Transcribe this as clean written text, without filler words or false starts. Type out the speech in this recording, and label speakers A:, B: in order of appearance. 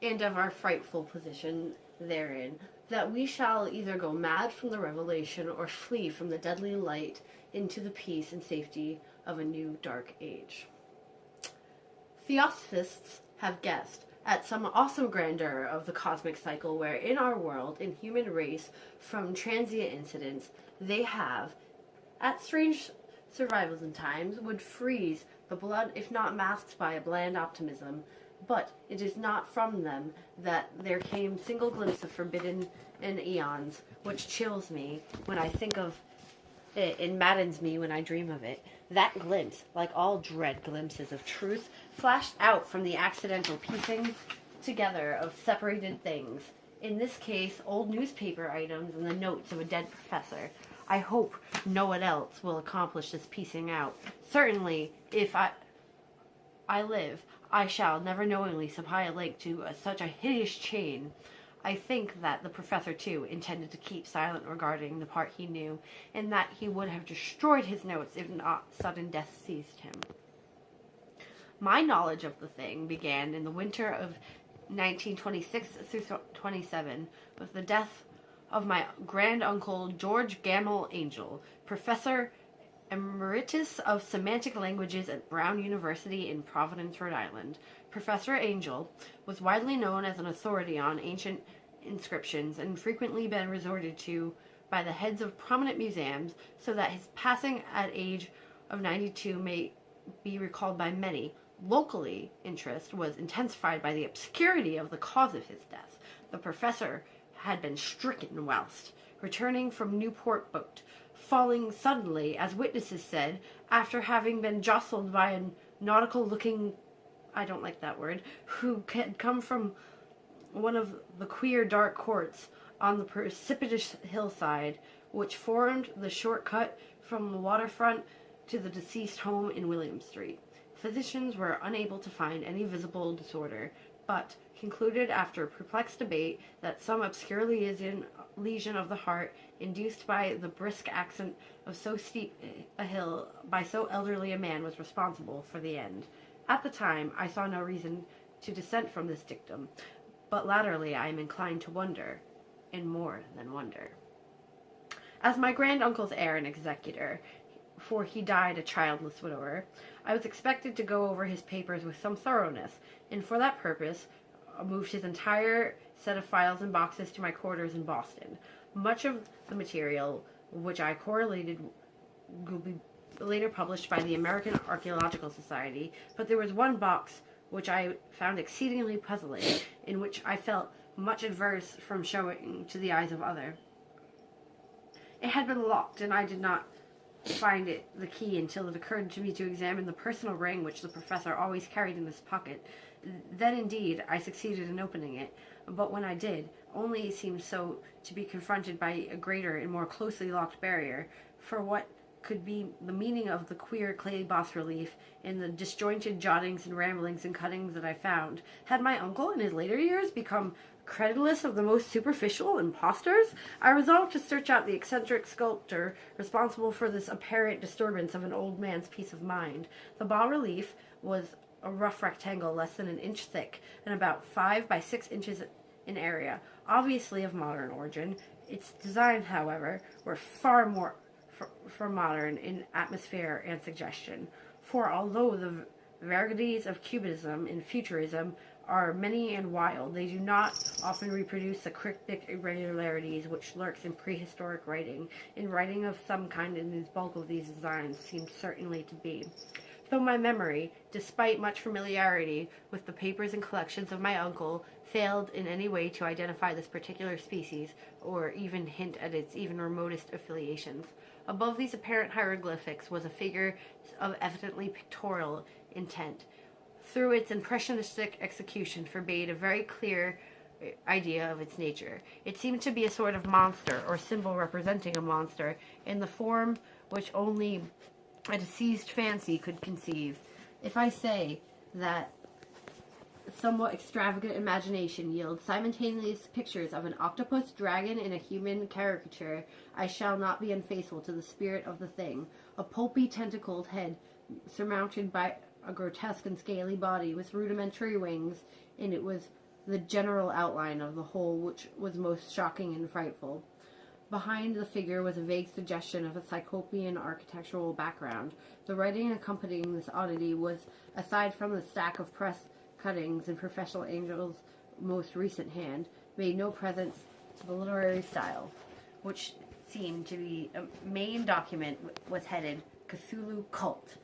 A: and of our frightful position therein, that we shall either go mad from the revelation or flee from the deadly light into the peace and safety of a new dark age. Theosophists have guessed at some awesome grandeur of the cosmic cycle where in our world, in human race, from transient incidents, they have, at strange survivals in times, would freeze the blood if not masked by a bland optimism, but it is not from them that there came single glimpse of forbidden in eons, which chills me when I think of it and maddens me when I dream of it. That glimpse, like all dread glimpses of truth, flashed out from the accidental piecing together of separated things. In this case, old newspaper items and the notes of a dead professor. I hope no one else will accomplish this piecing out. Certainly, if I live, I shall never knowingly supply a link to such a hideous chain. I think that the professor, too, intended to keep silent regarding the part he knew, and that he would have destroyed his notes if not sudden death seized him. My knowledge of the thing began in the winter of 1926 through 27 with the death of my granduncle George Gamble Angel, Professor Emeritus of Semantic Languages at Brown University in Providence, Rhode Island. Professor Angel was widely known as an authority on ancient inscriptions and frequently been resorted to by the heads of prominent museums, so that his passing at age of 92 may be recalled by many. Locally, interest was intensified by the obscurity of the cause of his death. The professor had been stricken whilst returning from Newport boat, falling suddenly, as witnesses said, after having been jostled by a nautical-looking, I don't like that word, who had come from one of the queer dark courts on the precipitous hillside, which formed the shortcut from the waterfront to the deceased home in William Street. Physicians were unable to find any visible disorder, but concluded after perplexed debate that some obscure lesion of the heart, induced by the brisk ascent of so steep a hill by so elderly a man, was responsible for the end. At the time, I saw no reason to dissent from this dictum, but latterly I am inclined to wonder, and more than wonder. As my granduncle's heir and executor, for he died a childless widower, I was expected to go over his papers with some thoroughness, and for that purpose moved his entire set of files and boxes to my quarters in Boston. Much of the material which I correlated will be later published by the American Archaeological Society, but there was one box which I found exceedingly puzzling, in which I felt much averse from showing to the eyes of others. It had been locked, and I did not find it the key until it occurred to me to examine the personal ring which the professor always carried in his pocket. Then, indeed, I succeeded in opening it, but when I did, only seemed so to be confronted by a greater and more closely locked barrier. For what could be the meaning of the queer clay bas-relief and the disjointed jottings and ramblings and cuttings that I found? Had my uncle in his later years become credulous of the most superficial impostors? I resolved to search out the eccentric sculptor responsible for this apparent disturbance of an old man's peace of mind. The bas-relief was a rough rectangle less than an inch thick and about 5 by 6 inches in area, obviously of modern origin. Its design, however, were far more for modern in atmosphere and suggestion. For although the varieties of cubism and futurism are many and wild, they do not often reproduce the cryptic irregularities which lurks in prehistoric writing. In writing of some kind in the bulk of these designs seems certainly to be. Though my memory, despite much familiarity with the papers and collections of my uncle, failed in any way to identify this particular species, or even hint at its even remotest affiliations. Above these apparent hieroglyphics was a figure of evidently pictorial intent. Through its impressionistic execution forbade a very clear idea of its nature. It seemed to be a sort of monster, or symbol representing a monster, in the form which only a diseased fancy could conceive. If I say that somewhat extravagant imagination yields simultaneous pictures of an octopus, dragon, and a human caricature, I shall not be unfaithful to the spirit of the thing. A pulpy, tentacled head surmounted by a grotesque and scaly body with rudimentary wings, and it was the general outline of the whole, which was most shocking and frightful. Behind the figure was a vague suggestion of a Cyclopean architectural background. The writing accompanying this oddity was, aside from the stack of press cuttings in Professional Angel's most recent hand, made no presence to the literary style, which seemed to be a main document was headed Cthulhu Cult.